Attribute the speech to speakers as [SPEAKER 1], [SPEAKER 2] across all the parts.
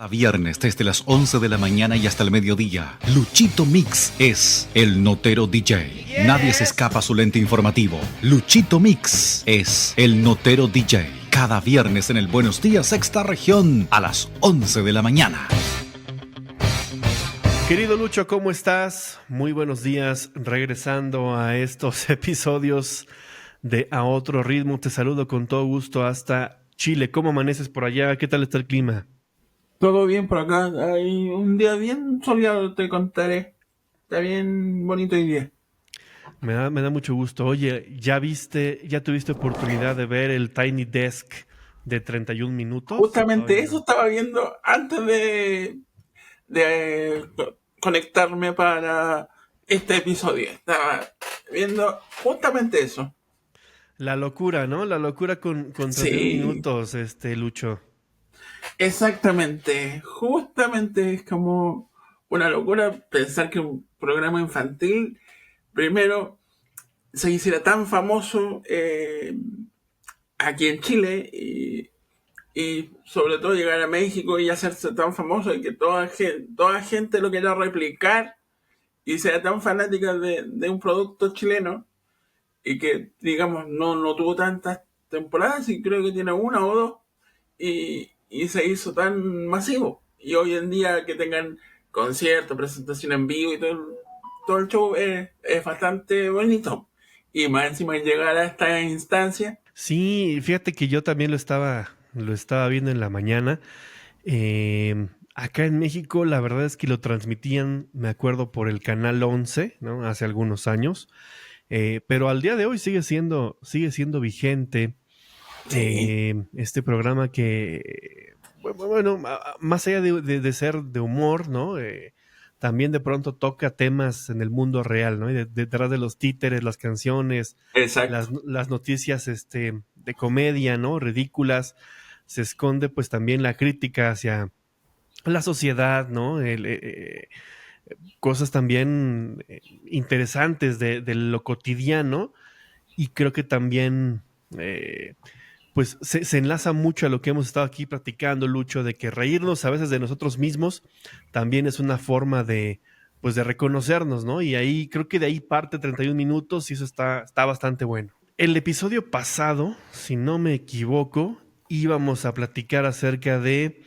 [SPEAKER 1] A viernes desde las 11 de la mañana y hasta el mediodía, Luchito Mix es el notero DJ. Nadie se escapa a su lente informativo. Luchito Mix es el notero DJ. Cada viernes en el Buenos Días Sexta Región a las 11 de la mañana.
[SPEAKER 2] Querido Lucho, ¿cómo estás? Muy buenos días. Regresando a estos episodios de A Otro Ritmo, te saludo con todo gusto hasta Chile. ¿Cómo amaneces por allá? ¿Qué tal está el clima?
[SPEAKER 3] Todo bien por acá, hay un día bien soleado, te contaré. Está bien bonito el día.
[SPEAKER 2] Me da mucho gusto. Oye, ¿ya tuviste oportunidad de ver el Tiny Desk de 31 minutos?
[SPEAKER 3] Justamente
[SPEAKER 2] Todavía
[SPEAKER 3] eso
[SPEAKER 2] no.
[SPEAKER 3] estaba viendo antes de conectarme para este episodio. Estaba viendo justamente eso.
[SPEAKER 2] La locura, ¿no? La locura con 31
[SPEAKER 3] Sí,
[SPEAKER 2] minutos, Lucho.
[SPEAKER 3] exactamente. Justamente es como una locura pensar que un programa infantil, primero, se hiciera tan famoso aquí en Chile y sobre todo llegar a México y hacerse tan famoso y que toda gente lo quiera replicar y sea tan fanática de un producto chileno y que, digamos, no tuvo tantas temporadas y creo que tiene una o dos y se hizo tan masivo. Y hoy en día que tengan conciertos, presentación en vivo y todo el show es bastante bonito. Y más encima llegar a esta instancia.
[SPEAKER 2] Sí, fíjate que yo también lo estaba viendo en la mañana. Acá en México, la verdad es que lo transmitían, me acuerdo, por el canal 11, ¿no? Hace algunos años. Pero al día de hoy sigue siendo vigente
[SPEAKER 3] Sí,
[SPEAKER 2] este programa que, bueno, más allá de ser de humor, ¿no? También de pronto toca temas en el mundo real, ¿no? Y detrás de los títeres, las canciones,
[SPEAKER 3] exacto.
[SPEAKER 2] las noticias de comedia, ¿no? Ridículas, se esconde pues también la crítica hacia la sociedad, ¿no? Cosas también interesantes de lo cotidiano y creo que también pues se enlaza mucho a lo que hemos estado aquí platicando, Lucho, de que reírnos a veces de nosotros mismos también es una forma pues de reconocernos, ¿no? Y ahí creo que de ahí parte 31 minutos y eso está bastante bueno. El episodio pasado, si no me equivoco, íbamos a platicar acerca de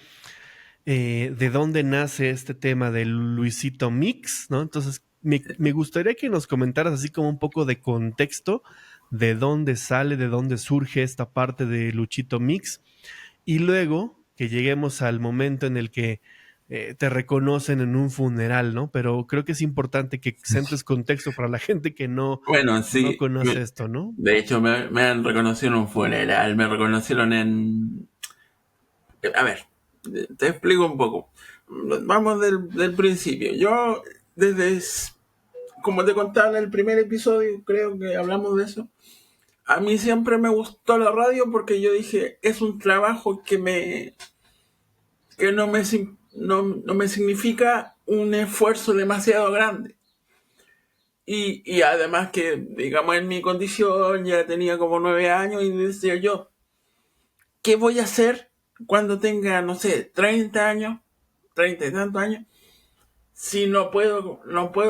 [SPEAKER 2] dónde nace este tema del Luisito Mix, ¿no? Entonces, me gustaría que nos comentaras así como un poco de contexto de dónde sale, de dónde surge esta parte de Luchito Mix y luego que lleguemos al momento en el que te reconocen en un funeral, ¿no? Pero creo que es importante que centres contexto para la gente que
[SPEAKER 3] Bueno,
[SPEAKER 2] no
[SPEAKER 3] sí.
[SPEAKER 2] conoce esto, ¿no?
[SPEAKER 3] De hecho, me han reconocido en un funeral, me reconocieron en... A ver, te explico un poco. Vamos del principio. Yo, como te contaba en el primer episodio, creo que hablamos de eso. A mí siempre me gustó la radio porque yo dije, es un trabajo que no me significa un esfuerzo demasiado grande. Y además que, digamos, en mi condición ya tenía como 9 años y decía yo, ¿qué voy a hacer cuando tenga, no sé, 30 años, 30 y tantos años, si no puedo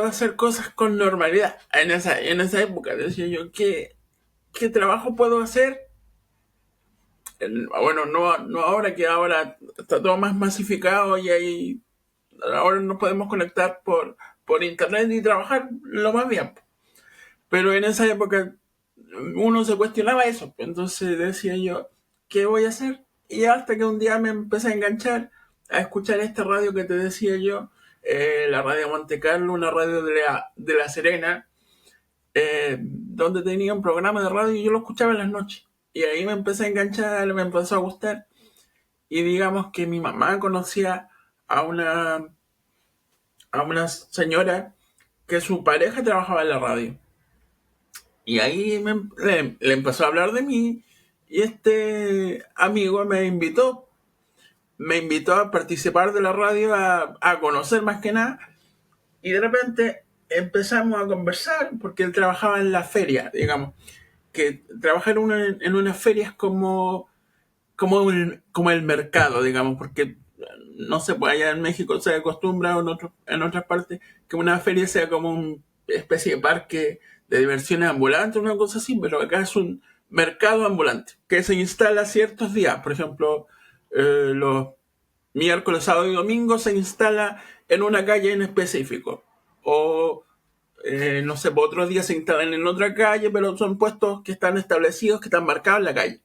[SPEAKER 3] hacer cosas con normalidad? En esa época decía yo, ¿qué trabajo puedo hacer? Bueno, no ahora que ahora está todo más masificado ahora nos podemos conectar por internet y trabajar lo más bien. Pero en esa época uno se cuestionaba eso. Entonces decía yo, ¿qué voy a hacer? Y hasta que un día me empecé a enganchar a escuchar esta radio que te decía yo, la radio Monte Carlo, una radio de La Serena, donde tenía un programa de radio y yo lo escuchaba en las noches. Y ahí me empecé a enganchar, me empezó a gustar. Y digamos que mi mamá conocía a una señora que su pareja trabajaba en la radio. Y ahí le empezó a hablar de mí y este amigo me invitó a participar de la radio, a conocer más que nada y de repente empezamos a conversar porque él trabajaba en la feria, digamos, que trabajar en una feria es como el mercado, digamos, porque no sé, pues allá en México se acostumbra, o en otras partes, que una feria sea como una especie de parque de diversiones ambulante, una cosa así, pero acá es un mercado ambulante que se instala ciertos días. Por ejemplo, los miércoles, sábado y domingo se instala en una calle en específico. O, no sé, por otros días se instalan en otra calle, pero son puestos que están establecidos, que están marcados en la calle.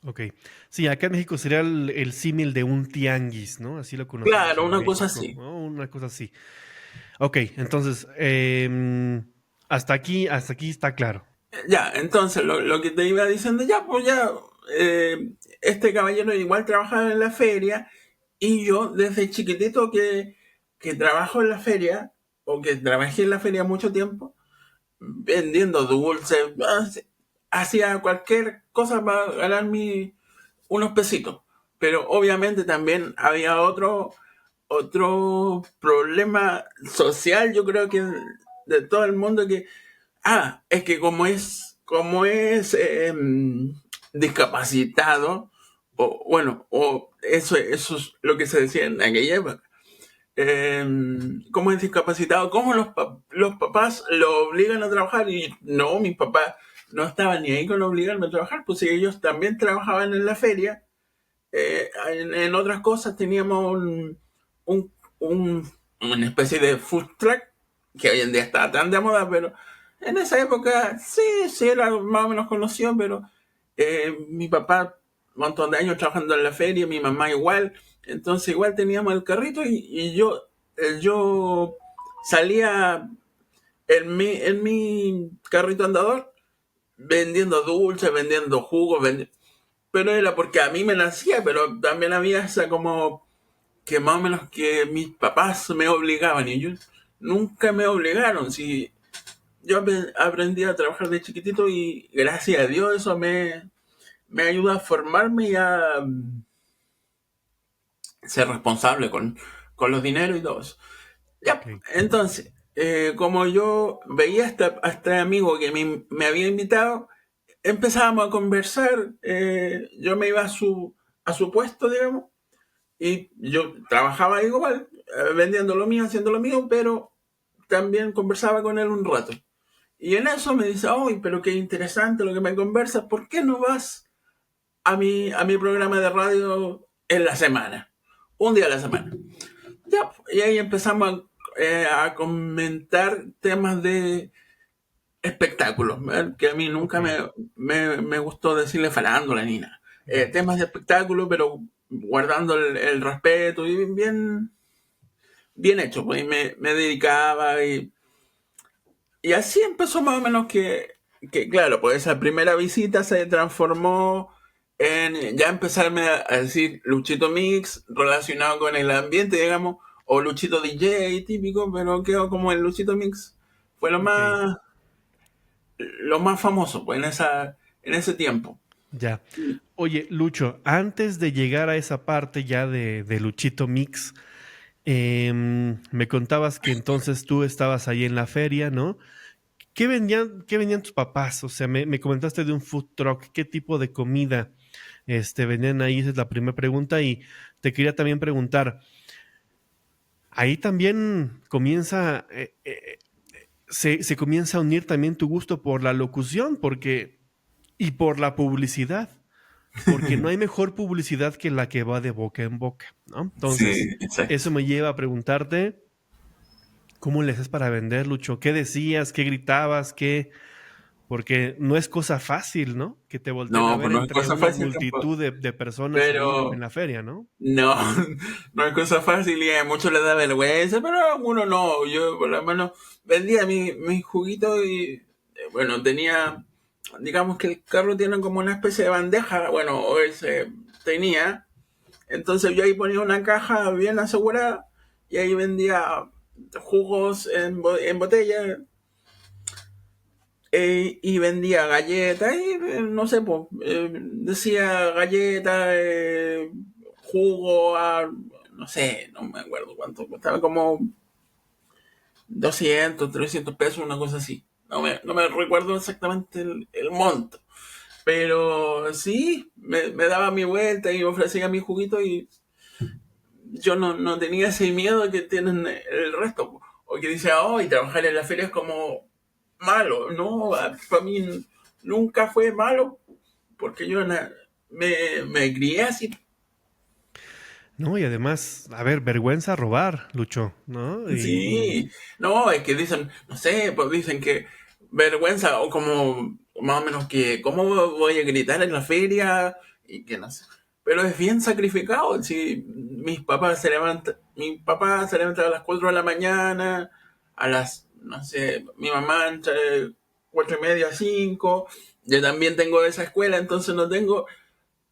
[SPEAKER 2] Ok. Sí, acá en México sería el símil de un tianguis, ¿no? Así lo conocemos
[SPEAKER 3] Claro,
[SPEAKER 2] en
[SPEAKER 3] una cosa
[SPEAKER 2] México,
[SPEAKER 3] así.
[SPEAKER 2] ¿no? Una cosa así. Ok, entonces, hasta aquí está claro.
[SPEAKER 3] Ya, entonces lo que te iba diciendo, ya, pues ya, este caballero igual trabajaba en la feria y yo desde chiquitito que trabajo en la feria, o que trabajé en la feria mucho tiempo, vendiendo dulces, hacía cualquier cosa para ganar unos pesitos. Pero obviamente también había otro problema social, yo creo que de todo el mundo, que es que como es discapacitado, o bueno, o eso es lo que se decía en aquella época. Como es discapacitado, ¿cómo los papás lo obligan a trabajar? Y no, mis papás no estaban ni ahí con obligarme a trabajar, pues si ellos también trabajaban en la feria, en otras cosas teníamos un- un- una especie de food truck, que hoy en día está tan de moda, pero en esa época sí, sí era más o menos conocido, pero mi papá, un montón de años trabajando en la feria, mi mamá igual, entonces igual teníamos el carrito y yo salía en mi carrito andador vendiendo dulces, vendiendo jugos, pero era porque a mí me nacía, pero también había esa como que más o menos que mis papás me obligaban y ellos nunca me obligaron. Si yo aprendí a trabajar de chiquitito y gracias a Dios eso me ayuda a formarme y a ser responsable con los dineros y todo eso. Ya,
[SPEAKER 2] Ok.
[SPEAKER 3] entonces, como yo veía a este amigo que me había invitado, empezábamos a conversar, yo me iba a su puesto, digamos, y yo trabajaba igual, vendiendo lo mío, haciendo lo mío, pero también conversaba con él un rato. Y en eso me dice, ¡ay, pero qué interesante lo que me conversas! ¿Por qué no vas a mi programa de radio en la semana? Un día a la semana. Ya, y ahí empezamos a comentar temas de espectáculos, ¿verdad? Que a mí
[SPEAKER 2] Ok.
[SPEAKER 3] nunca me gustó decirle farándula ni nada. Temas de espectáculo, pero guardando el respeto y bien, bien hecho, pues, y me dedicaba y así empezó más o menos que claro, pues esa primera visita se transformó en ya empezarme a decir Luchito Mix relacionado con el ambiente, digamos, o Luchito DJ típico, pero quedó como el Luchito Mix. Fue
[SPEAKER 2] Ok.
[SPEAKER 3] lo más famoso, pues, en ese tiempo.
[SPEAKER 2] Ya. Oye, Lucho, antes de llegar a esa parte ya de Luchito Mix, me contabas que entonces tú estabas ahí en la feria, ¿no? Qué vendían tus papás? O sea, me comentaste de un food truck. ¿Qué tipo de comida vendían ahí? Esa es la primera pregunta. Y te quería también preguntar, ahí también se comienza a unir también tu gusto por la locución, y por la publicidad, porque no hay mejor publicidad que la que va de boca en boca, ¿no? Entonces,
[SPEAKER 3] Sí, exacto.
[SPEAKER 2] eso me lleva a preguntarte, ¿cómo le haces para vender, Lucho? ¿Qué decías? ¿Qué gritabas? Porque no es cosa fácil, ¿no? Que te volteen a
[SPEAKER 3] No,
[SPEAKER 2] ver
[SPEAKER 3] pues no es
[SPEAKER 2] entre
[SPEAKER 3] cosa
[SPEAKER 2] una
[SPEAKER 3] fácil tampoco.
[SPEAKER 2] multitud de personas ahí en
[SPEAKER 3] Pero
[SPEAKER 2] la feria, ¿no?
[SPEAKER 3] no, no es cosa fácil y a muchos les da vergüenza, pero a algunos no. Yo por lo menos vendía mi juguito y bueno, digamos que el carro tiene como una especie de bandeja, bueno, o ese tenía. Entonces yo ahí ponía una caja bien asegurada y ahí vendía jugos en botella, y vendía galletas y no sé, pues, decía galletas, jugo no sé, no me acuerdo cuánto costaba, como 200, 300 pesos, una cosa así. No me recuerdo exactamente el monto, pero sí, me daba mi vuelta y me ofrecía mi juguito y yo no tenía ese miedo que tienen el resto. O que dice, oh, y trabajar en la feria es como malo. No, para mí nunca fue malo, porque yo me crié así.
[SPEAKER 2] No, y además, a ver, vergüenza robar, Lucho, ¿no?
[SPEAKER 3] Sí, no, es que dicen, no sé, pues dicen que vergüenza o como más o menos que cómo voy a gritar en la feria y que no sé. Pero es bien sacrificado. Si mi papá se levanta a las 4 de la mañana, a las, no sé, mi mamá entre 4:30 5. Yo también tengo esa escuela, entonces no tengo,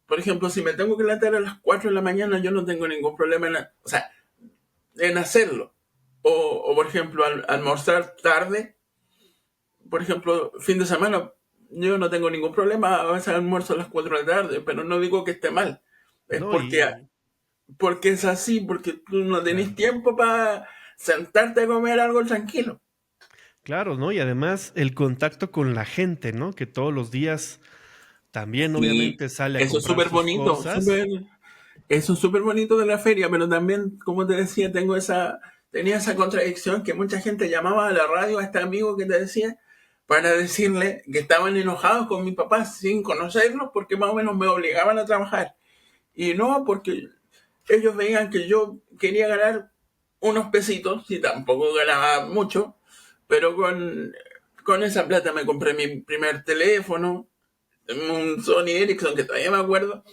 [SPEAKER 3] por ejemplo, si me tengo que levantar a las 4 de la mañana, yo no tengo ningún problema o sea, en hacerlo. O por ejemplo, almorzar tarde, por ejemplo, fin de semana, yo no tengo ningún problema, a veces almuerzo a las 4 de la tarde, pero no digo que esté mal. Es
[SPEAKER 2] no,
[SPEAKER 3] porque es así, porque tú no tenés
[SPEAKER 2] claro,
[SPEAKER 3] tiempo para sentarte a comer algo tranquilo.
[SPEAKER 2] claro, ¿no? Y además el contacto con la gente, ¿no? Que todos los días también
[SPEAKER 3] Y
[SPEAKER 2] obviamente sale a
[SPEAKER 3] eso es
[SPEAKER 2] comprar
[SPEAKER 3] súper
[SPEAKER 2] sus
[SPEAKER 3] bonito,
[SPEAKER 2] cosas.
[SPEAKER 3] eso es súper bonito de la feria, pero también, como te decía, tenía esa contradicción que mucha gente llamaba a la radio a este amigo que te decía para decirle que estaban enojados con mi papá sin conocerlos porque más o menos me obligaban a trabajar. Y no porque ellos veían que yo quería ganar unos pesitos, y tampoco ganaba mucho, pero con esa plata me compré mi primer teléfono, un Sony Ericsson que todavía me acuerdo,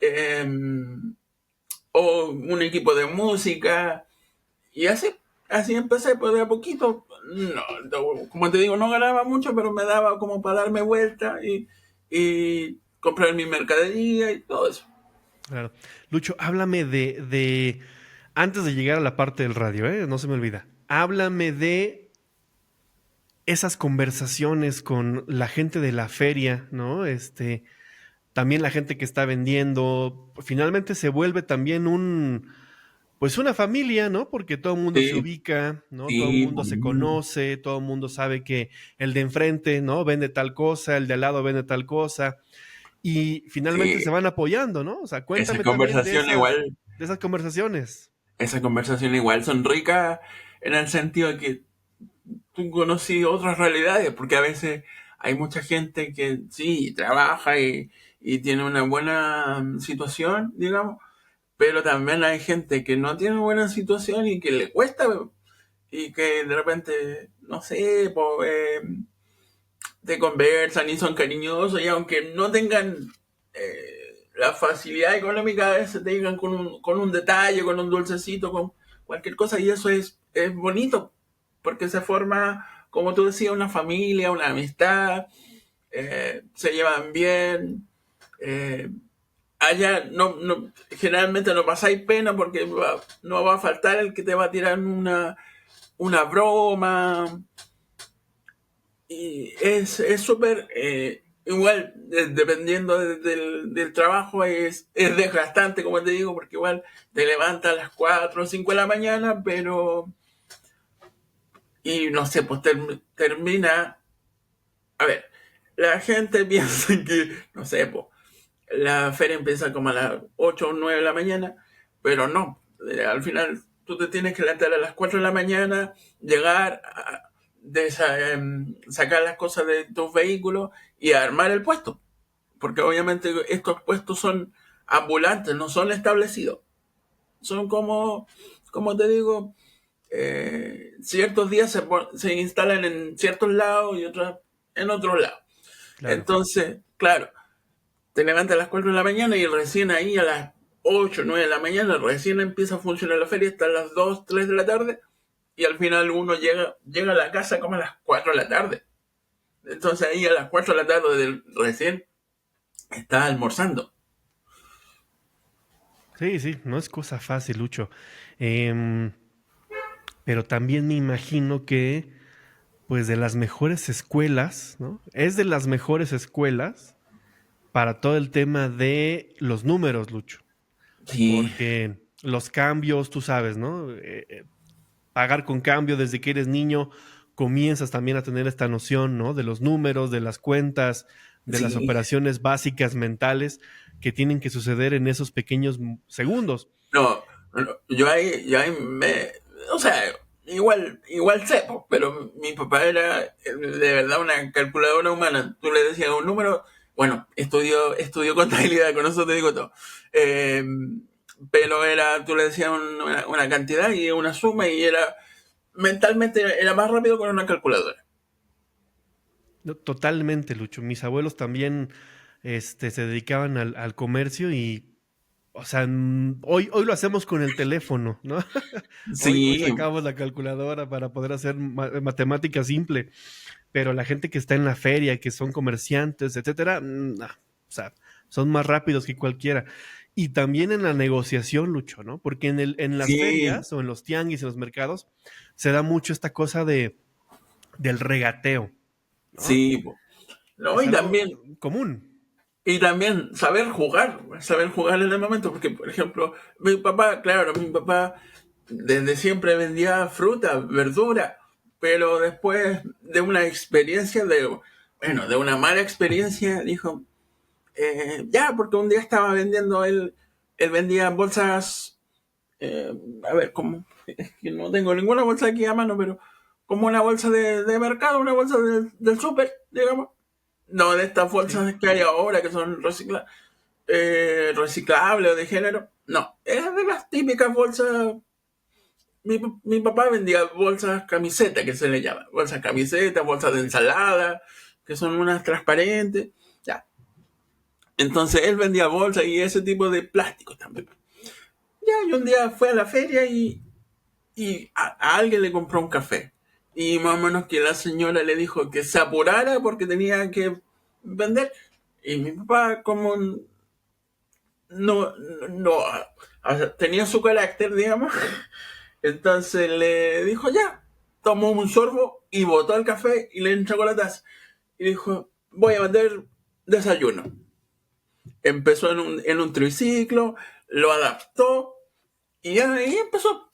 [SPEAKER 3] eh, o un equipo de música, y así empecé, pues de a poquito. Como te digo, no ganaba mucho, pero me daba como para darme vuelta y comprar mi mercadería y todo eso.
[SPEAKER 2] Claro. Lucho, háblame antes de llegar a la parte del radio, ¿eh? No se me olvida. Háblame de esas conversaciones con la gente de la feria, ¿no? También la gente que está vendiendo. Finalmente se vuelve también pues una familia, ¿no? Porque todo el mundo se
[SPEAKER 3] Sí,
[SPEAKER 2] ubica, ¿no? Todo el
[SPEAKER 3] sí,
[SPEAKER 2] mundo se conoce, todo el mundo sabe que el de enfrente, ¿no? Vende tal cosa, el de al lado vende tal cosa. Y finalmente se
[SPEAKER 3] sí.
[SPEAKER 2] van apoyando, ¿no? O sea,
[SPEAKER 3] Esa
[SPEAKER 2] cuéntame también
[SPEAKER 3] conversación igual,
[SPEAKER 2] de esas conversaciones.
[SPEAKER 3] esa conversación igual son ricas en el sentido de que tú conocí otras realidades, porque a veces hay mucha gente que sí, trabaja y tiene una buena situación, digamos, pero también hay gente que no tiene buena situación y que le cuesta, y que de repente, no sé, te conversan y son cariñosos, y aunque no tengan la facilidad económica, a veces te digan con un detalle, con un dulcecito, con cualquier cosa, y eso es bonito, porque se forma, como tú decías, una familia, una amistad, se llevan bien. eh, Allá generalmente no pasáis pena porque no va a faltar el que te va a tirar una broma. Y es súper, igual, dependiendo del trabajo, es desgastante, como te digo, porque igual te levantas a las 4 o 5 de la mañana, y no sé, pues termina, a ver, la gente piensa que, no sé, pues, la feria empieza como a las 8 o 9 de la mañana, pero no. Al final tú te tienes que levantar a las 4 de la mañana, llegar, sacar las cosas de tus vehículos y armar el puesto. Porque obviamente estos puestos son ambulantes, no son establecidos. Son como te digo, ciertos días se instalan en ciertos lados y otros en otros lados.
[SPEAKER 2] Claro.
[SPEAKER 3] Entonces, claro, te levantas a las 4 de la mañana y recién ahí a las 8 9 de la mañana recién empieza a funcionar la feria hasta las 2 3 de la tarde, y al final uno llega a la casa como a las 4 de la tarde. Entonces ahí a las 4 de la tarde recién está almorzando.
[SPEAKER 2] Sí, sí, no es cosa fácil, Lucho. Em, pero también me imagino que, pues, de las mejores escuelas, ¿no? Es de las mejores escuelas para todo el tema de los números, Lucho.
[SPEAKER 3] Sí,
[SPEAKER 2] Porque los cambios, tú sabes, ¿no? Pagar con cambio desde que eres niño, comienzas también a tener esta noción, ¿no? De los números, de las cuentas, de las
[SPEAKER 3] sí.
[SPEAKER 2] operaciones básicas mentales que tienen que suceder en esos pequeños segundos.
[SPEAKER 3] No, yo ahí o sea, igual sé, po, pero mi papá era de verdad una calculadora humana. Tú le decías un número, bueno, estudió contabilidad, con eso te digo todo. Eh, pero tú le decías una cantidad y una suma y mentalmente era más rápido con una calculadora.
[SPEAKER 2] No, totalmente, Lucho. Mis abuelos también se dedicaban al comercio y, o sea, hoy lo hacemos con el teléfono, ¿no? Hoy
[SPEAKER 3] Sí,
[SPEAKER 2] sacamos la calculadora para poder hacer matemática simple, pero la gente que está en la feria, que son comerciantes, etcétera, o sea, son más rápidos que cualquiera. Y también en la negociación, Lucho, ¿no? Porque en las
[SPEAKER 3] sí,
[SPEAKER 2] ferias o en los tianguis, en los mercados, se da mucho esta cosa del regateo, ¿no?
[SPEAKER 3] sí, po. No,
[SPEAKER 2] Es
[SPEAKER 3] y
[SPEAKER 2] algo
[SPEAKER 3] también
[SPEAKER 2] común.
[SPEAKER 3] Y también saber jugar en el momento, porque por ejemplo, mi papá desde siempre vendía fruta, verdura, pero después de una experiencia de una mala experiencia, dijo, ya, porque un día estaba vendiendo, él vendía bolsas, eh, a ver, como, es que no tengo ninguna bolsa aquí a mano, pero como una bolsa de mercado, una bolsa del súper, digamos. No de estas
[SPEAKER 2] Sí.
[SPEAKER 3] bolsas que hay ahora que son reciclables o de género. No, es de las típicas bolsas. Mi papá vendía bolsas camiseta, que se le llama. Bolsas camiseta, bolsas de
[SPEAKER 2] Sí.
[SPEAKER 3] ensalada, que son unas transparentes. Ya. Entonces él vendía bolsas y ese tipo de plásticos también. Ya, y un día fue a la feria y a alguien le compró un café. Y más o menos que la señora le dijo que se apurara porque tenía que vender. Y mi papá, como no, tenía su carácter, digamos, entonces le dijo ya, tomó un sorbo y botó el café y le entregó la taza. Y dijo, voy a vender desayuno. Empezó en un triciclo, lo adaptó y ahí empezó.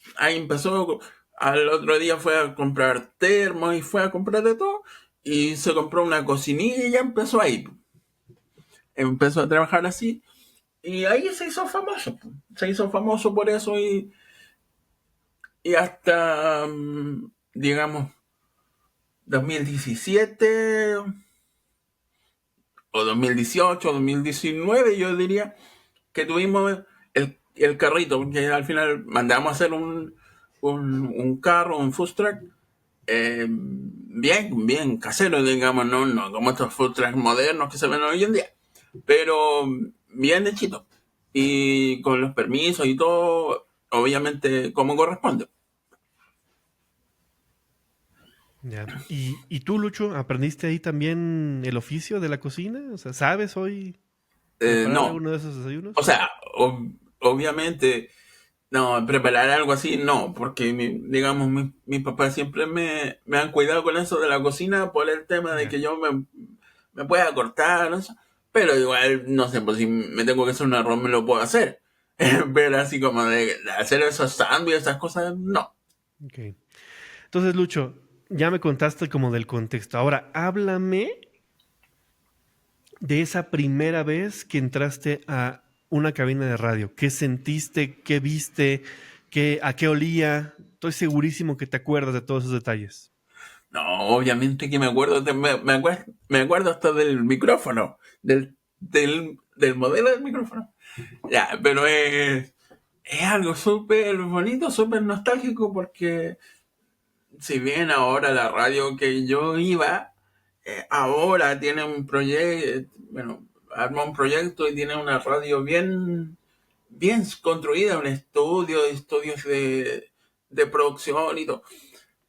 [SPEAKER 3] Al otro día fue a comprar termos y fue a comprar de todo. Y se compró una cocinilla y ya empezó ahí. Empezó a trabajar así. Y ahí se hizo famoso. Se hizo famoso por eso y hasta, digamos, 2017 o 2018, 2019, yo diría que tuvimos el carrito, porque al final mandamos a hacer un carro, un food truck, bien casero, digamos, no como estos food trucks modernos que se ven hoy en día, pero bien hechito y con los permisos y todo, obviamente como corresponde.
[SPEAKER 2] Ya. ¿Y tú, Lucho, aprendiste ahí también el oficio de la cocina? O sea, ¿sabes hoy preparar
[SPEAKER 3] No,
[SPEAKER 2] alguno de esos
[SPEAKER 3] o
[SPEAKER 2] desayunos?
[SPEAKER 3] sea, obviamente, no, preparar algo así, no, porque digamos, mis papás siempre me han cuidado con eso de la cocina por el tema de
[SPEAKER 2] Ya.
[SPEAKER 3] que yo me pueda cortar, no sé, pero igual, no sé, pues si me tengo que hacer un arroz me lo puedo hacer, pero así como de hacer esos sándwiches, esas cosas, no.
[SPEAKER 2] Ok. Entonces, Lucho, ya me contaste como del contexto. Ahora, háblame de esa primera vez que entraste a una cabina de radio. ¿Qué sentiste? ¿Qué viste? ¿A qué olía? Estoy segurísimo que te acuerdas de todos esos detalles.
[SPEAKER 3] No, obviamente que me acuerdo hasta del micrófono, del modelo del micrófono. Ya, pero es algo súper bonito, súper nostálgico, porque si bien ahora la radio que yo iba, ahora tiene un proyecto, bueno, arma un proyecto y tiene una radio bien construida, un estudios de producción y todo.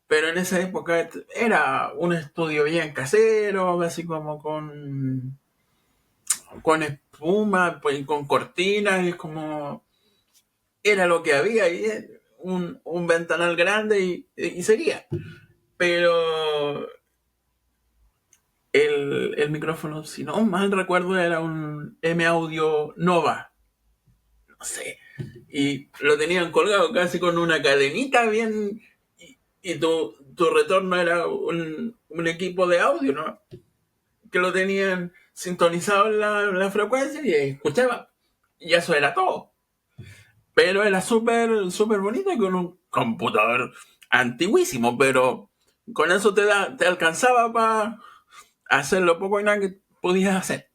[SPEAKER 3] Pero en esa época era un estudio bien casero, así como con espuma, pues, con cortinas, y como era lo que había y un ventanal grande y seguía. Pero el micrófono, si no mal recuerdo, era un M Audio Nova, no sé. Y lo tenían colgado casi con una cadenita bien. Y tu retorno era un equipo de audio, ¿no? Que lo tenían sintonizado en la frecuencia y escuchaba. Y eso era todo. Pero era súper, súper bonito y con un computador antiguísimo, pero con eso te alcanzaba para hacer lo poco y nada que podías hacer.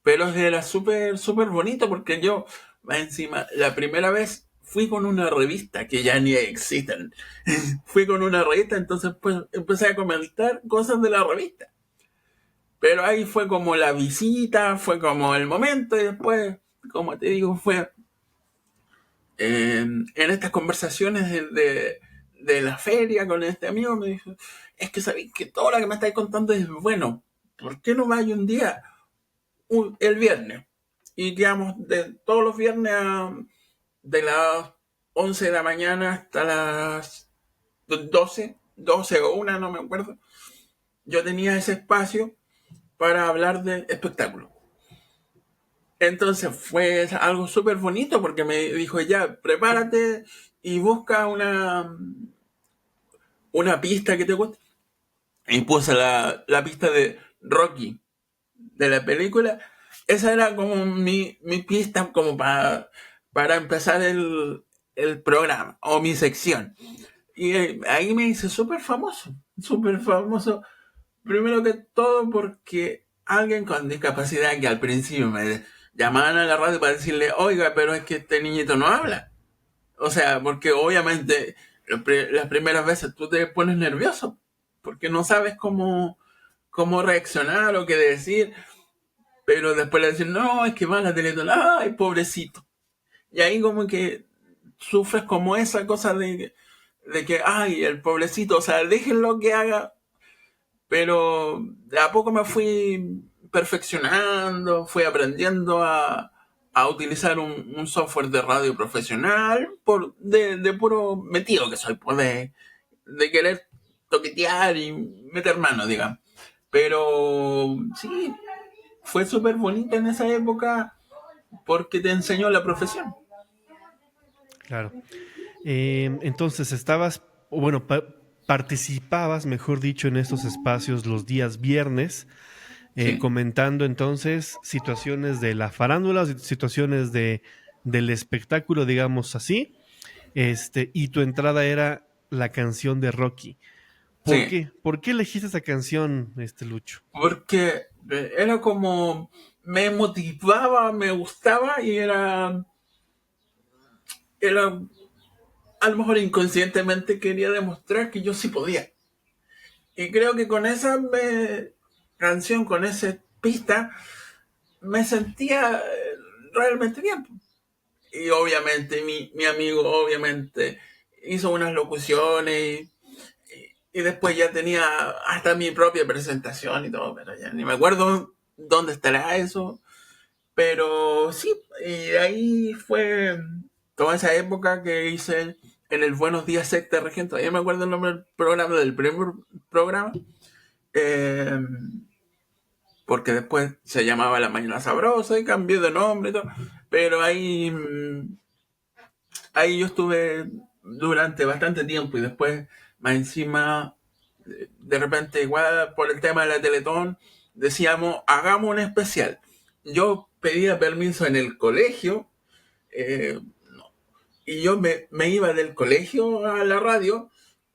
[SPEAKER 3] Pero era súper, súper bonito porque yo, más encima, la primera vez fui con una revista que ya ni existen. Fui con una revista, entonces pues empecé a comentar cosas de la revista. Pero ahí fue como la visita, fue como el momento y después, como te digo, fue en estas conversaciones de la feria con este amigo, me dijo, es que sabéis que todo lo que me estáis contando es bueno. ¿Por qué no vais un día, el viernes? Y quedamos de todos los viernes de las 11 de la mañana hasta las 12 o una, no me acuerdo. Yo tenía ese espacio para hablar de espectáculo. Entonces fue algo súper bonito porque me dijo, ya, prepárate y busca una pista que te guste. Y puse la pista de Rocky, de la película. Esa era como mi pista como para empezar el programa o mi sección. Y ahí me hice súper famoso, súper famoso. Primero que todo porque alguien con discapacidad que al principio me llamaban a la radio para decirle, oiga, pero es que este niñito no habla. O sea, porque obviamente las primeras veces tú te pones nervioso porque no sabes cómo reaccionar o qué decir. Pero después le dicen, no, es que va a la Teletón, ay, pobrecito. Y ahí como que sufres como esa cosa de que, ay, el pobrecito, o sea, déjenlo que haga. Pero de a poco me fui perfeccionando, fui aprendiendo a utilizar un software de radio profesional de puro metido que soy, pues de querer toquetear y meter mano, digamos. Pero sí, fue súper bonito en esa época porque te enseñó la profesión.
[SPEAKER 2] Claro. Entonces estabas, o bueno, participabas, mejor dicho, en estos espacios los días viernes,
[SPEAKER 3] Sí,
[SPEAKER 2] comentando entonces situaciones de la farándula, situaciones del espectáculo, digamos así, y tu entrada era la canción de Rocky. ¿Por
[SPEAKER 3] sí,
[SPEAKER 2] qué? ¿Por qué elegiste esa canción, Lucho?
[SPEAKER 3] porque era como, me motivaba, me gustaba y era a lo mejor inconscientemente quería demostrar que yo sí podía. Y creo que con esa canción, con esa pista, me sentía realmente bien. Y obviamente mi amigo obviamente hizo unas locuciones y después ya tenía hasta mi propia presentación y todo, pero ya ni me acuerdo dónde estará eso. Pero sí, y de ahí fue toda esa época que hice en el Buenos Días Secta Región. Todavía me acuerdo el nombre del programa, del primer programa. eh, Porque después se llamaba La Mañana Sabrosa y cambió de nombre y todo. Pero ahí yo estuve durante bastante tiempo y después, más encima, de repente, igual por el tema de la Teletón, decíamos, hagamos un especial. Yo pedía permiso en el colegio eh, y yo me iba del colegio a la radio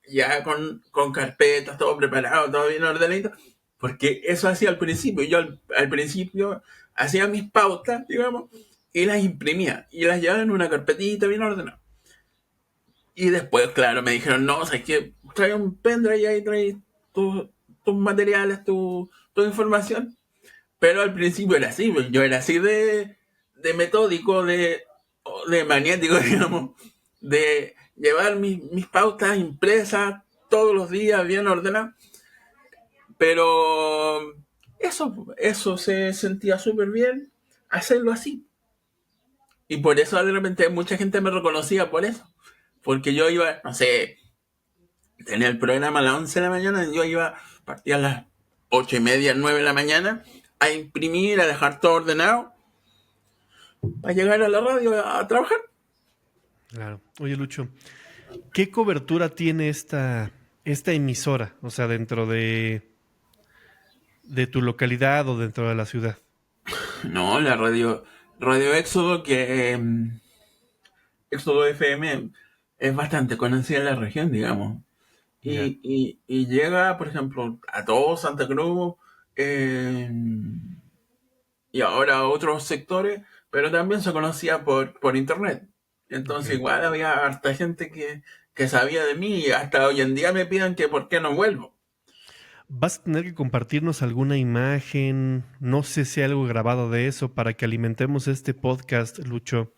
[SPEAKER 3] ya con carpetas, todo preparado, todo bien ordenado, porque eso hacía al principio. Yo al principio hacía mis pautas, digamos, y las imprimía y las llevaba en una carpetita bien ordenada. Y después, claro, me dijeron, no, o sea, es que trae un pendrive y ahí trae tus materiales, tu información. Pero al principio era así, pues, yo era así de metódico, de maniático, digamos, de llevar mis pautas impresas todos los días, bien ordenadas. Pero eso se sentía súper bien hacerlo así. Y por eso de repente mucha gente me reconocía por eso. Porque yo iba, no sé, tenía el programa a las 11 de la mañana, y yo iba, partía a las 8:30, 9 de la mañana, a imprimir, a dejar todo ordenado, para llegar a la radio a trabajar.
[SPEAKER 2] Claro. Oye, Lucho, ¿qué cobertura tiene esta emisora? O sea, dentro de tu localidad o dentro de la ciudad.
[SPEAKER 3] No, la Radio Éxodo, que Éxodo FM es bastante conocida en la región, digamos.
[SPEAKER 2] Ya.
[SPEAKER 3] Y llega, por ejemplo, a todo Santa Cruz eh, y ahora a otros sectores, pero también se conocía por internet.
[SPEAKER 2] Ok.
[SPEAKER 3] Entonces igual había harta gente que sabía de mí y hasta hoy en día me piden que por qué no vuelvo.
[SPEAKER 2] Vas a tener que compartirnos alguna imagen, no sé si hay algo grabado de eso para que alimentemos este podcast, Lucho.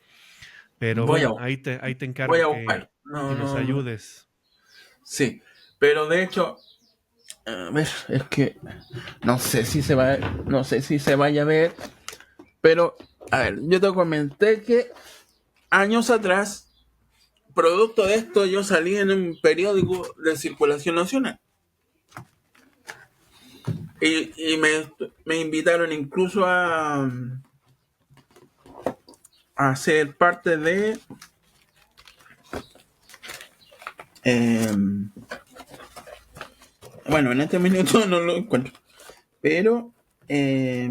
[SPEAKER 2] Pero
[SPEAKER 3] Voy a,
[SPEAKER 2] bueno, ahí te
[SPEAKER 3] voy
[SPEAKER 2] encargo
[SPEAKER 3] a buscar.
[SPEAKER 2] que
[SPEAKER 3] No,
[SPEAKER 2] nos
[SPEAKER 3] no, no.
[SPEAKER 2] ayudes.
[SPEAKER 3] Sí, pero de hecho, a ver, es que no sé si se va, no sé si se vaya a ver, pero a ver, yo te comenté que años atrás, producto de esto, yo salí en un periódico de circulación nacional y me invitaron incluso a ser parte de, eh, bueno, en este minuto no lo encuentro, pero eh,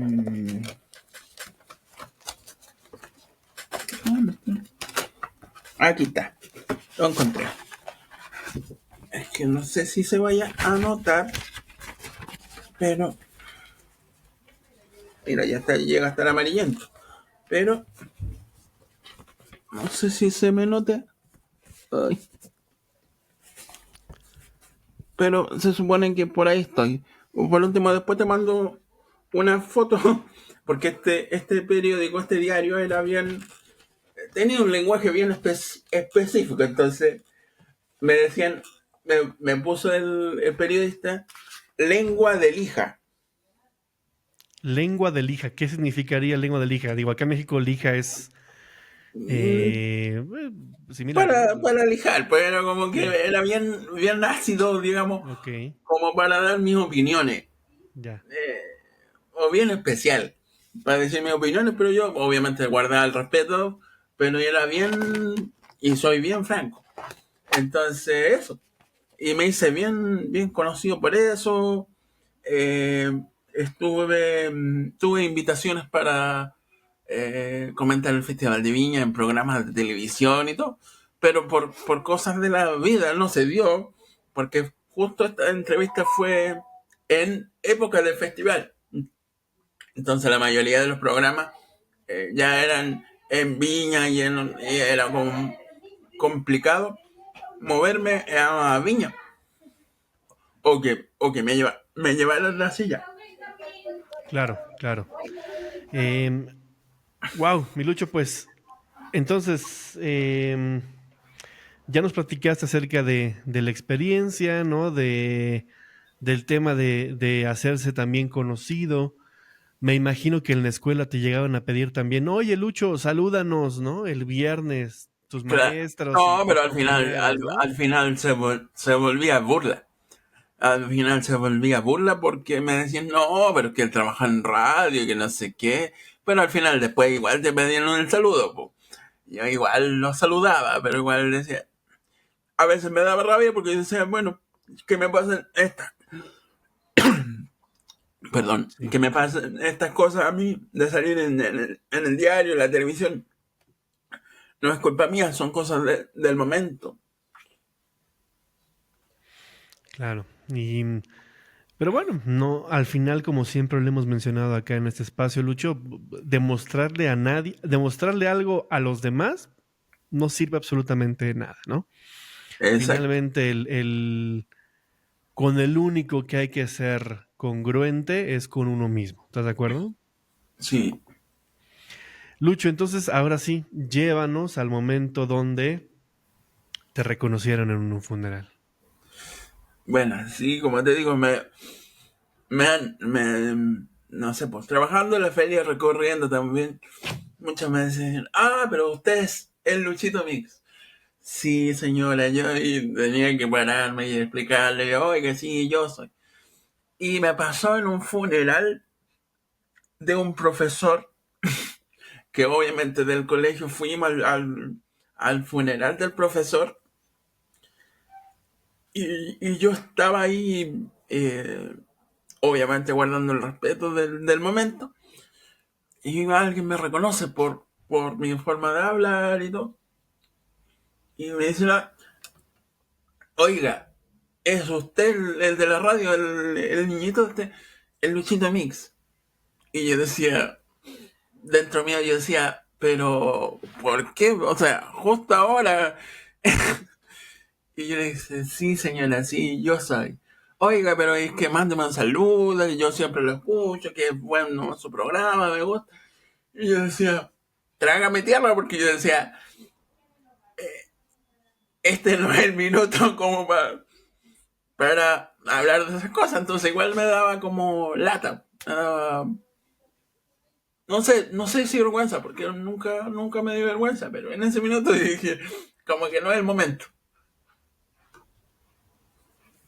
[SPEAKER 3] aquí está, lo encontré. Es que no sé si se vaya a notar, pero mira, ya está, llega hasta el amarillento. Pero no sé si se me note. Ay, pero se supone que por ahí estoy. O por último, después te mando una foto. Porque este periódico, este diario era bien. Tenía un lenguaje bien específico. Entonces me decían, me puso el periodista lengua de lija.
[SPEAKER 2] Lengua de lija. ¿Qué significaría lengua de lija? Digo, acá en México lija es
[SPEAKER 3] Mm,
[SPEAKER 2] similar, ¿no?
[SPEAKER 3] Para lijar, pues era como que
[SPEAKER 2] Sí,
[SPEAKER 3] era bien ácido, digamos,
[SPEAKER 2] ok,
[SPEAKER 3] como para dar mis opiniones.
[SPEAKER 2] ya,
[SPEAKER 3] O bien especial para decir mis opiniones, pero yo obviamente guardaba el respeto, pero era bien y soy bien franco. Entonces, eso. Y me hice bien conocido por eso. Eh, tuve invitaciones para comentar el Festival de Viña en programas de televisión y todo, pero por cosas de la vida no se dio, porque justo esta entrevista fue en época del festival. Entonces la mayoría de los programas ya eran en Viña y era como complicado moverme a Viña o que me llevaran la silla.
[SPEAKER 2] claro, claro. Wow, mi Lucho, pues entonces ya nos platicaste acerca de la experiencia, ¿no? Del tema de hacerse también conocido. Me imagino que en la escuela te llegaban a pedir también, oye, Lucho, salúdanos, ¿no? El viernes, tus
[SPEAKER 3] Claro.
[SPEAKER 2] maestros y
[SPEAKER 3] No, pero
[SPEAKER 2] tus compañeros, ¿no?
[SPEAKER 3] al final se volvía burla. Al final se volvía burla porque me decían, no, pero que él trabaja en radio y que no sé qué. Pero al final después igual te pedían el saludo, po. Yo igual lo saludaba, pero igual decía, a veces me daba rabia porque decía, bueno, que me pasen estas, perdón,
[SPEAKER 2] Sí,
[SPEAKER 3] que me pasen estas cosas a mí de salir en el diario, en la televisión. No es culpa mía, son cosas del momento.
[SPEAKER 2] claro. Pero bueno, no, al final, como siempre lo hemos mencionado acá en este espacio, Lucho, demostrarle a nadie, demostrarle algo a los demás no sirve absolutamente de nada, ¿no?
[SPEAKER 3] Exacto.
[SPEAKER 2] Finalmente, con el único que hay que ser congruente es con uno mismo. ¿Estás de acuerdo?
[SPEAKER 3] Sí.
[SPEAKER 2] Lucho, entonces ahora sí, llévanos al momento donde te reconocieron en un funeral.
[SPEAKER 3] Bueno, sí, como te digo, no sé, pues trabajando en la feria, recorriendo también, muchas veces dicen, pero usted es el Luchito Mix. Sí, señora, yo y tenía que pararme y explicarle, oiga, sí, yo soy. Y me pasó en un funeral de un profesor, que obviamente del colegio fuimos al funeral del profesor, y yo estaba ahí, obviamente guardando el respeto del momento, y alguien me reconoce por mi forma de hablar y todo. Y me dice, oiga, ¿es usted el de la radio, el niñito este, el Luchito Mix? Y yo decía, dentro mío yo decía, pero ¿por qué? O sea, justo ahora. Y yo le dije, sí señora, sí, yo soy. Oiga, pero es que mándeme un saludo, yo siempre lo escucho, que es bueno su programa, me gusta. Y yo decía, trágame tierra, porque yo decía, este no es el minuto como para hablar de esas cosas. Entonces igual me daba como lata. No sé si vergüenza, porque nunca me dio vergüenza, pero en ese minuto dije, como que no es el momento.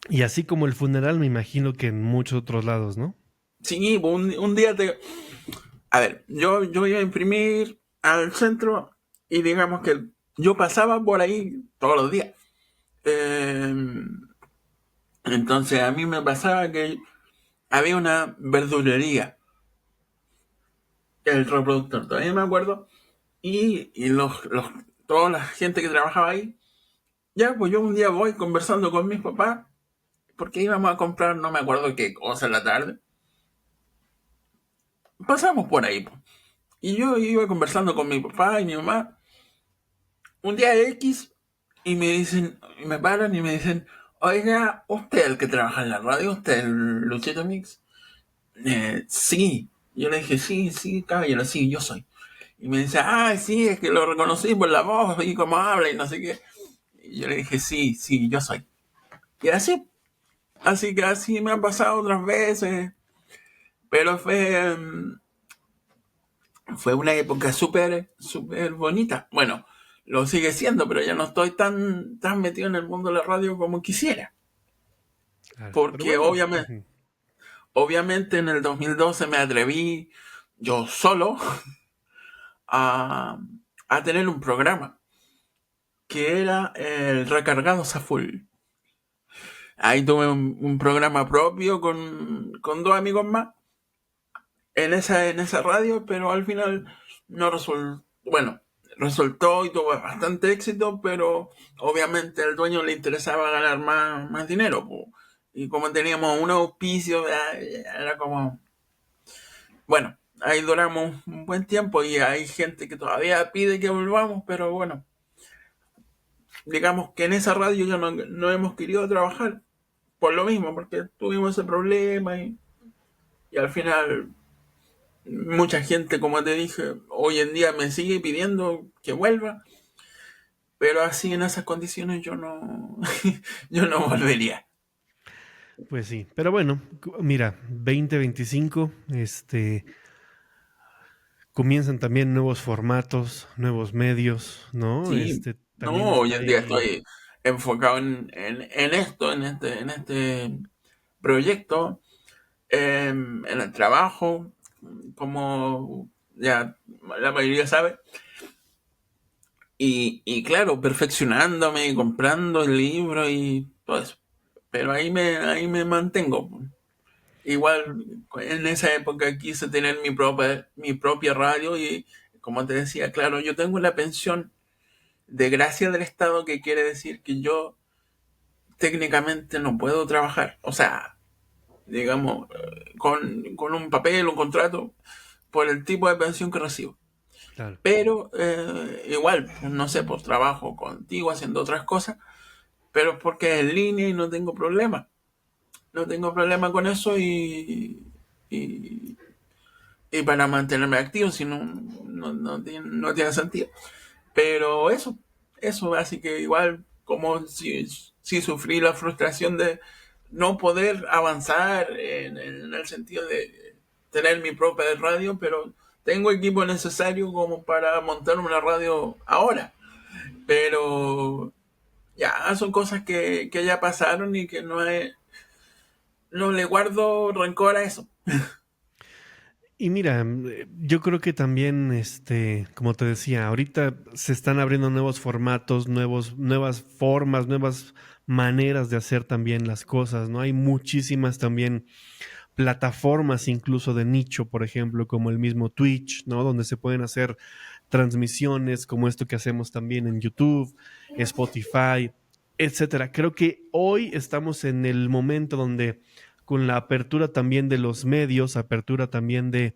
[SPEAKER 2] Y así como el funeral, me imagino que en muchos otros lados, ¿no?
[SPEAKER 3] Sí, un día te... A ver, yo iba a imprimir al centro y digamos que yo pasaba por ahí todos los días. Eh, entonces a mí me pasaba que había una verdulería, el reproductor, todavía me acuerdo, y toda la gente que trabajaba ahí, ya pues yo un día voy conversando con mis papás, porque íbamos a comprar no me acuerdo qué cosa en la tarde. Pasamos por ahí, pues. Y yo iba conversando con mi papá y mi mamá un día X y me dicen, y me paran y me dicen, oiga, ¿usted el que trabaja en la radio? ¿Usted el Luchito Mix? Sí. Yo le dije, sí, caballero, sí, yo soy. Y me dice, sí, es que lo reconocí por la voz y cómo habla y no sé qué. Y yo le dije, sí, yo soy. Y así que así me ha pasado otras veces, pero fue una época súper bonita. Bueno, lo sigue siendo, pero ya no estoy tan metido en el mundo de la radio como quisiera.
[SPEAKER 2] Claro. Pero
[SPEAKER 3] Porque
[SPEAKER 2] bueno,
[SPEAKER 3] obviamente en el 2012 me atreví yo solo a, a tener un programa que era el Recargados a Full. Ahí tuve un programa propio con dos amigos más en esa radio, pero al final no resultó. Bueno, resultó y tuvo bastante éxito, pero obviamente al dueño le interesaba ganar más dinero, po. Y como teníamos un auspicio, era como, bueno, ahí duramos un buen tiempo y hay gente que todavía pide que volvamos, pero bueno, digamos que en esa radio ya no hemos querido trabajar por lo mismo, porque tuvimos ese problema y al final mucha gente, como te dije, hoy en día me sigue pidiendo que vuelva, pero así en esas condiciones yo no, yo no volvería.
[SPEAKER 2] pues sí. Pero bueno, mira, 2025, comienzan también nuevos formatos, nuevos medios, ¿no?
[SPEAKER 3] Sí,
[SPEAKER 2] También
[SPEAKER 3] no, hoy
[SPEAKER 2] está
[SPEAKER 3] en día
[SPEAKER 2] ahí.
[SPEAKER 3] estoy enfocado en esto, en este proyecto, en el trabajo, como ya la mayoría sabe, y claro, perfeccionándome y comprando el libro y todo eso. Pero ahí me mantengo. Igual en esa época quise tener mi propia radio y como te decía, claro, yo tengo la pensión de gracia del Estado que quiere decir que yo técnicamente no puedo trabajar. O sea, digamos, con un papel, un contrato, por el tipo de pensión que recibo.
[SPEAKER 2] Claro.
[SPEAKER 3] Pero igual, no sé, pues trabajo contigo haciendo otras cosas, pero es porque es en línea y no tengo problema. No tengo problema con eso y, y para mantenerme activo, si no tiene sentido. Pero eso, así que igual como si sufrí la frustración de no poder avanzar en el sentido de tener mi propia radio, pero tengo equipo necesario como para montar una radio ahora. Pero ya son cosas que ya pasaron y que no le guardo rencor a eso.
[SPEAKER 2] Y mira, yo creo que también, como te decía, ahorita se están abriendo nuevos formatos, nuevas formas, nuevas maneras de hacer también las cosas, ¿no? Hay muchísimas también plataformas incluso de nicho, por ejemplo, como el mismo Twitch, ¿no? Donde se pueden hacer transmisiones como esto que hacemos también en YouTube. Spotify, etcétera. Creo que hoy estamos en el momento donde con la apertura también de los medios, apertura también de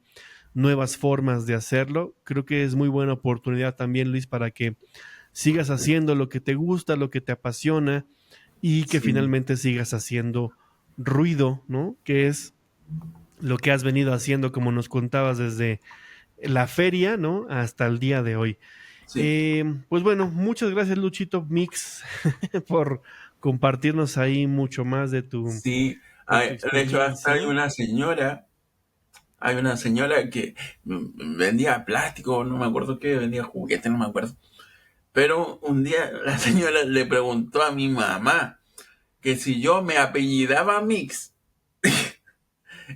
[SPEAKER 2] nuevas formas de hacerlo, creo que es muy buena oportunidad también, Luis, para que sigas haciendo lo que te gusta, lo que te apasiona y que
[SPEAKER 3] Sí,
[SPEAKER 2] finalmente sigas haciendo ruido, ¿no? Que es lo que has venido haciendo, como nos contabas, desde la feria, ¿no? Hasta el día de hoy.
[SPEAKER 3] sí,
[SPEAKER 2] Pues bueno, muchas gracias, Luchito Mix, por compartirnos ahí mucho más
[SPEAKER 3] sí.
[SPEAKER 2] de tu
[SPEAKER 3] De hecho, hasta
[SPEAKER 2] experiencia.
[SPEAKER 3] hay una señora que vendía plástico, no me acuerdo qué, vendía juguetes, no me acuerdo. Pero un día la señora le preguntó a mi mamá que si yo me apellidaba Mix.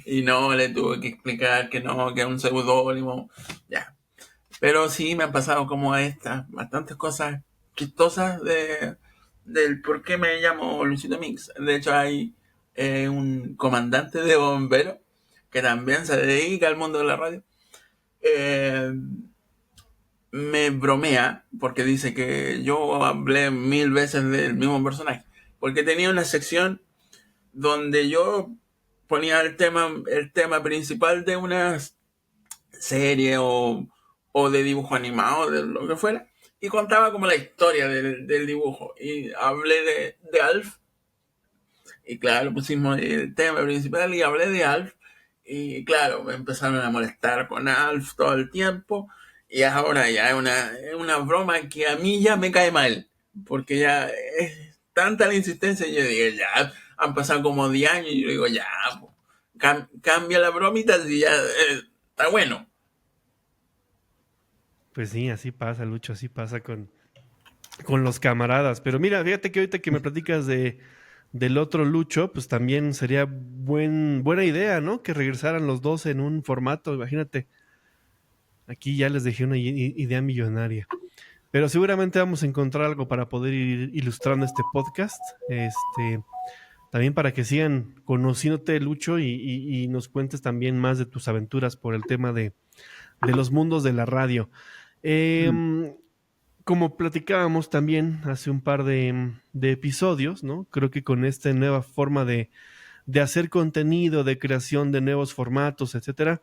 [SPEAKER 3] Y no, le tuve que explicar que no, que era un seudónimo. Ya. Pero sí me han pasado como estas, bastantes cosas chistosas del por qué me llamo Luisito Mix. De hecho, hay un comandante de bomberos que también se dedica al mundo de la radio. eh, Me bromea porque dice que yo hablé 1000 veces del mismo personaje. Porque tenía una sección donde yo ponía el tema principal de una serie o de dibujo animado, de lo que fuera, y contaba como la historia del dibujo. Y hablé de Alf, y claro, pusimos el tema principal y hablé de Alf, y claro, me empezaron a molestar con Alf todo el tiempo, y ahora ya es una broma que a mí ya me cae mal, porque ya es tanta la insistencia, y yo digo, ya, han pasado como 10 años, y yo digo, ya, cambia la bromita, y ya está bueno.
[SPEAKER 2] Pues sí, así pasa, Lucho, así pasa con los camaradas. Pero mira, fíjate que ahorita que me platicas del otro Lucho, pues también sería buena idea, ¿no? Que regresaran los dos en un formato, imagínate. Aquí ya les dejé una idea millonaria. Pero seguramente vamos a encontrar algo para poder ir ilustrando este podcast. También para que sigan conociéndote, Lucho, y nos cuentes también más de tus aventuras por el tema de los mundos de la radio.
[SPEAKER 3] Mm.
[SPEAKER 2] Como platicábamos también hace un par de episodios, ¿no? Creo que con esta nueva forma de hacer contenido, de creación de nuevos formatos, etcétera,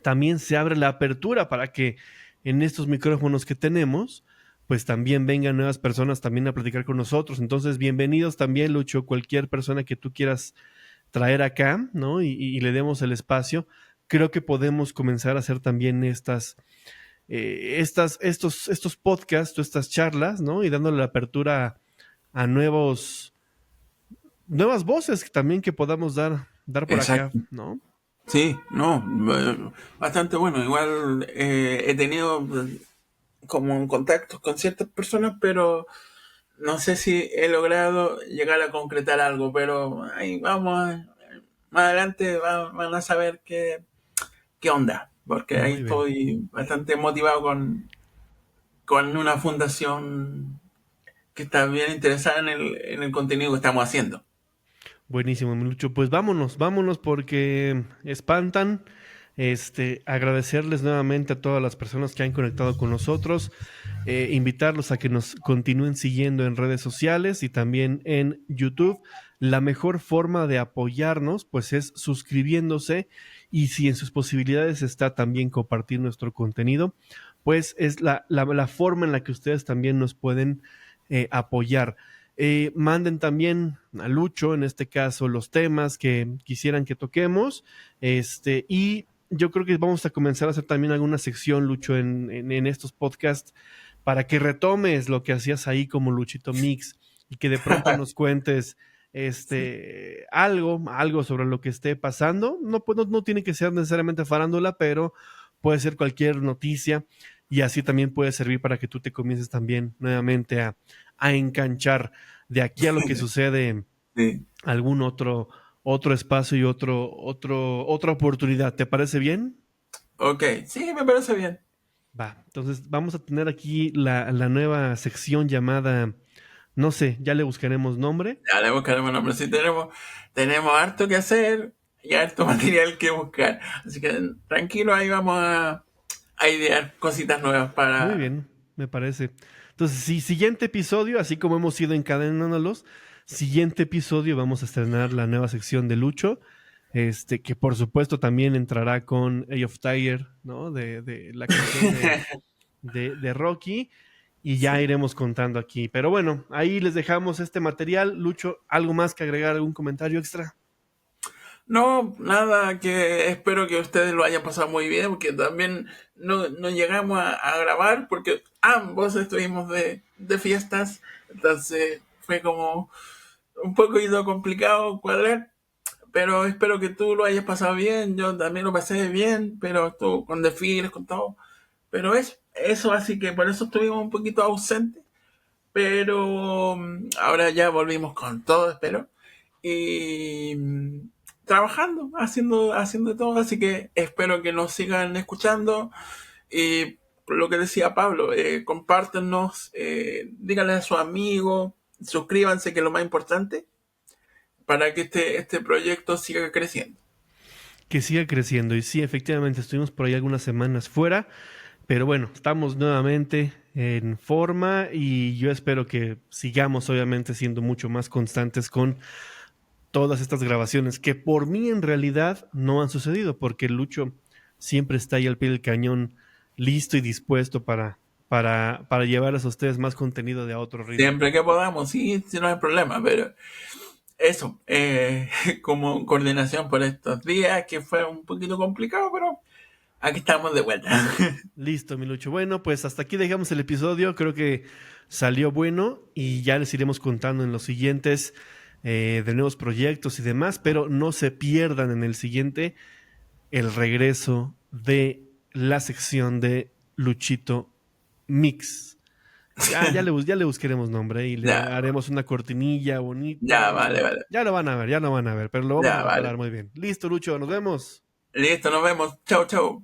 [SPEAKER 2] también se abre la apertura para que en estos micrófonos que tenemos, pues también vengan nuevas personas también a platicar con nosotros. Entonces, bienvenidos también, Lucho, cualquier persona que tú quieras traer acá, ¿no? Y le demos el espacio. Creo que podemos comenzar a hacer también estos podcasts o estas charlas, ¿no? Y dándole la apertura a nuevas voces que también que podamos dar por acá,
[SPEAKER 3] Exacto.
[SPEAKER 2] ¿no?
[SPEAKER 3] Sí, no, bastante bueno. Igual he tenido como contactos con ciertas personas, pero no sé si he logrado llegar a concretar algo, pero ahí vamos, más adelante van a saber qué onda, porque ahí
[SPEAKER 2] Muy bien.
[SPEAKER 3] estoy bastante motivado con una fundación que está bien interesada en el contenido que estamos haciendo.
[SPEAKER 2] Buenísimo, Lucho. Pues vámonos porque espantan. Agradecerles nuevamente a todas las personas que han conectado con nosotros, invitarlos a que nos continúen siguiendo en redes sociales y también en YouTube. La mejor forma de apoyarnos, pues, es suscribiéndose y si en sus posibilidades está también compartir nuestro contenido, pues es la forma en la que ustedes también nos pueden apoyar. Manden también a Lucho, en este caso, los temas que quisieran que toquemos. Y yo creo que vamos a comenzar a hacer también alguna sección, Lucho, en estos podcasts, para que retomes lo que hacías ahí como Luchito Mix y que de pronto nos cuentes
[SPEAKER 3] Sí,
[SPEAKER 2] algo sobre lo que esté pasando. No, pues no tiene que ser necesariamente farándula, pero puede ser cualquier noticia y así también puede servir para que tú te comiences también nuevamente a enganchar de aquí a lo que sucede en
[SPEAKER 3] sí.
[SPEAKER 2] algún otro espacio y otra oportunidad. ¿Te parece bien?
[SPEAKER 3] Ok, sí, me parece bien.
[SPEAKER 2] Va, entonces vamos a tener aquí la nueva sección llamada, no sé, ya le buscaremos nombre.
[SPEAKER 3] Ya le buscaremos nombre. Sí, tenemos harto que hacer y harto material que buscar. Así que tranquilo, ahí vamos a idear cositas nuevas
[SPEAKER 2] Muy
[SPEAKER 3] para...
[SPEAKER 2] bien, me parece. Entonces, sí, siguiente episodio, así como hemos ido encadenándolos, siguiente episodio vamos a estrenar la nueva sección de Lucho, que por supuesto también entrará con Age of Tiger, ¿no? De la canción de Rocky, y ya
[SPEAKER 3] Sí.
[SPEAKER 2] iremos contando aquí. Pero bueno, ahí les dejamos este material. Lucho, ¿algo más que agregar? ¿Algún comentario extra?
[SPEAKER 3] No, nada, que espero que ustedes lo hayan pasado muy bien, porque también no llegamos a grabar, porque ambos estuvimos de fiestas, entonces fue como un poquito complicado cuadrar, pero espero que tú lo hayas pasado bien, yo también lo pasé bien, pero tú con desfiles, con todo, pero eso, así que por eso estuvimos un poquito ausentes, pero ahora ya volvimos con todo, espero. Y trabajando, haciendo todo, así que espero que nos sigan escuchando. Y lo que decía Pablo, compártenos, díganle a sus amigos, suscríbanse, que es lo más importante, para que este proyecto siga creciendo.
[SPEAKER 2] Que siga creciendo. Y sí, efectivamente, estuvimos por ahí algunas semanas fuera, pero bueno, estamos nuevamente en forma y yo espero que sigamos obviamente siendo mucho más constantes con todas estas grabaciones que por mí en realidad no han sucedido, porque Lucho siempre está ahí al pie del cañón, listo y dispuesto para llevarles a ustedes más contenido de a otro ritmo.
[SPEAKER 3] Siempre que podamos, sí, sí, no hay problema, pero eso, como coordinación por estos días, que fue un poquito complicado, pero aquí estamos de vuelta.
[SPEAKER 2] Listo, mi Lucho. Bueno, pues hasta aquí dejamos el episodio. Creo que salió bueno y ya les iremos contando en los siguientes de nuevos proyectos y demás, pero no se pierdan en el siguiente el regreso de la sección de Luchito Mix. Ya le buscaremos nombre y le
[SPEAKER 3] Ya,
[SPEAKER 2] haremos una cortinilla bonita
[SPEAKER 3] ya,
[SPEAKER 2] y
[SPEAKER 3] vale, vale.
[SPEAKER 2] ya lo van a ver, pero lo vamos
[SPEAKER 3] Ya,
[SPEAKER 2] a preparar
[SPEAKER 3] vale.
[SPEAKER 2] muy bien. Listo, Lucho, nos vemos.
[SPEAKER 3] Listo, nos vemos. Chau, chau.